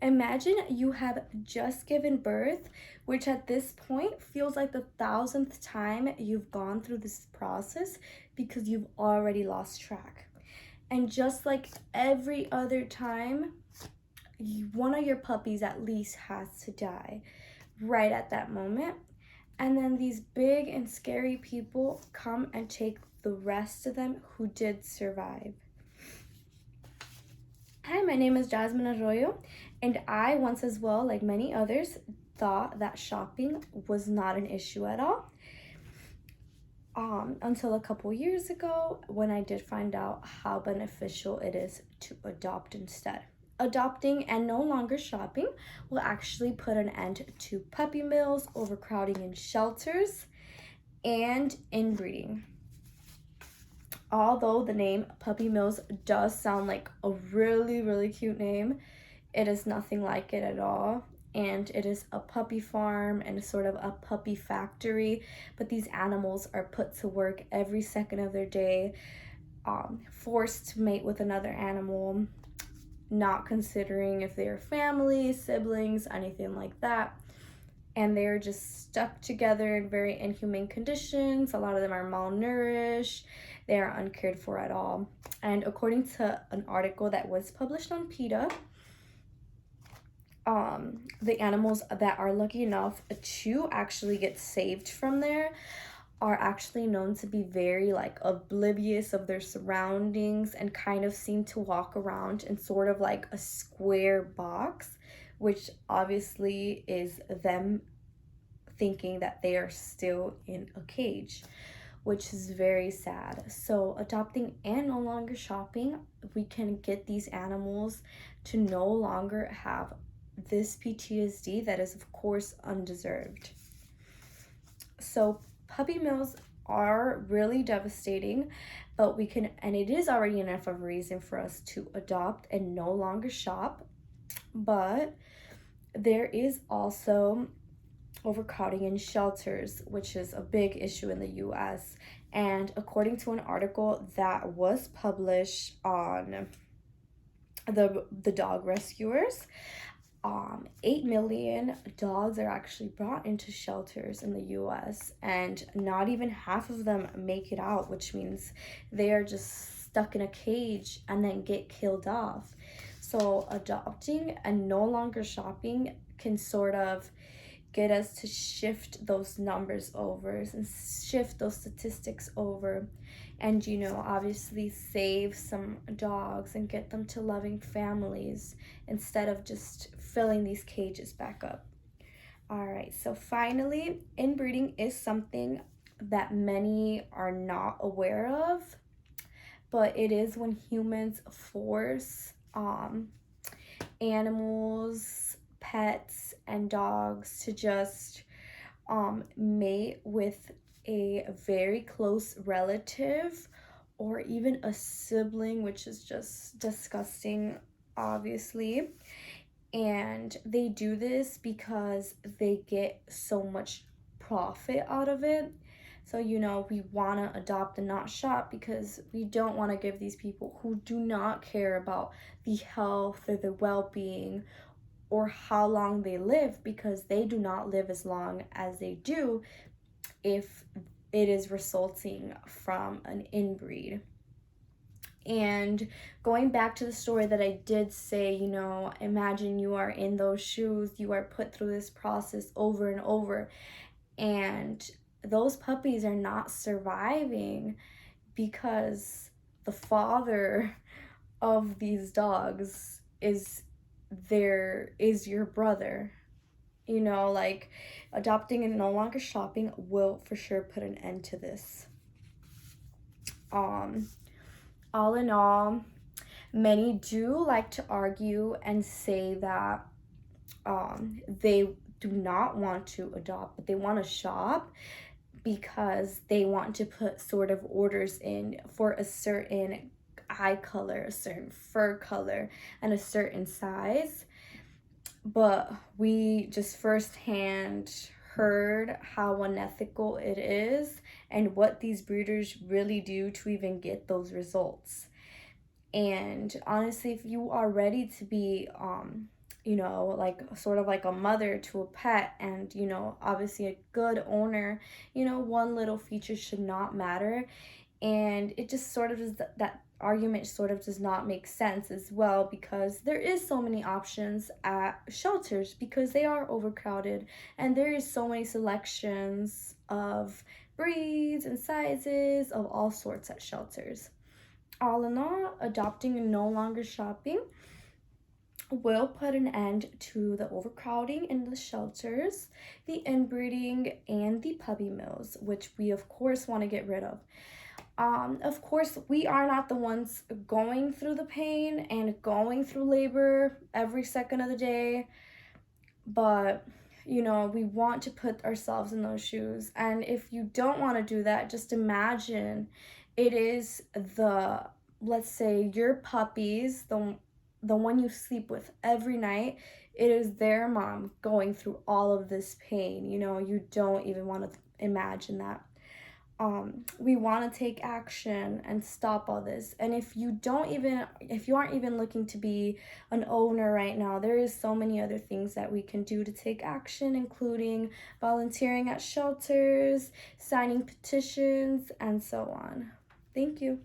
Imagine you have just given birth, which at this point feels like the thousandth time you've gone through this process because you've already lost track. And just like every other time, one of your puppies at least has to die right at that moment. And then these big and scary people come and take the rest of them who did survive. Hi, my name is Jasmine Arroyo, and I once as well, like many others, thought that shopping was not an issue at all. Until a couple years ago when I did find out how beneficial it is to adopt instead. Adopting and no longer shopping will actually put an end to puppy mills, overcrowding in shelters, and inbreeding. Although the name Puppy Mills does sound like a really cute name, it is nothing like it at all. And it is a puppy farm and sort of a puppy factory, but these animals are put to work every second of their day, forced to mate with another animal, not considering if they are family, siblings, anything like that. And they're just stuck together in very inhumane conditions. A lot of them are malnourished. They are uncared for at all. And according to an article that was published on PETA, the animals that are lucky enough to actually get saved from there are actually known to be very like oblivious of their surroundings and kind of seem to walk around in sort of like a square box, which obviously is them thinking that they are still in a cage, which is very sad. So adopting and no longer shopping, we can get these animals to no longer have this PTSD that is of course undeserved. So puppy mills are really devastating, but we can, and it is already enough of a reason for us to adopt and no longer shop. But there is also overcrowding in shelters, which is a big issue in the US. And according to an article that was published on the dog rescuers, 8 million dogs are actually brought into shelters in the US, and not even half of them make it out, which means they are just stuck in a cage and then get killed off. So adopting and no longer shopping can sort of get us to shift those numbers over and shift those statistics over, and obviously save some dogs and get them to loving families instead of just filling these cages back up. All right, so finally, inbreeding is something that many are not aware of, but it is when humans force animals, pets, and dogs to just mate with a very close relative or even a sibling, which is just disgusting, obviously. And they do this because they get so much profit out of it. So, we want to adopt and not shop because we don't want to give these people who do not care about the health or the well being or how long they live, because they do not live as long as they do if it is resulting from an inbreed. And going back to the story that I did say, imagine you are in those shoes, you are put through this process over and over, and those puppies are not surviving because the father of these dogs is your brother. Like adopting and no longer shopping will for sure put an end to this. All in all, many do like to argue and say that they do not want to adopt, but they want to shop because they want to put sort of orders in for a certain eye color, a certain fur color, and a certain size. But we just firsthand heard how unethical it is and what these breeders really do to even get those results. And honestly, if you are ready to be like sort of like a mother to a pet, and obviously a good owner, one little feature should not matter. And it just sort of is that argument sort of does not make sense as well, because there is so many options at shelters because they are overcrowded, and there is so many selections of breeds and sizes of all sorts at shelters. All in all, adopting and no longer shopping will put an end to the overcrowding in the shelters, the inbreeding, and the puppy mills, which we of course want to get rid of. Of course, we are not the ones going through the pain and going through labor every second of the day, but we want to put ourselves in those shoes. And if you don't want to do that, just imagine it is let's say your puppies, the one you sleep with every night, it is their mom going through all of this pain. You don't even want to imagine that. We want to take action and stop all this. And if you aren't even looking to be an owner right now, there is so many other things that we can do to take action, including volunteering at shelters, signing petitions, and so on. Thank you.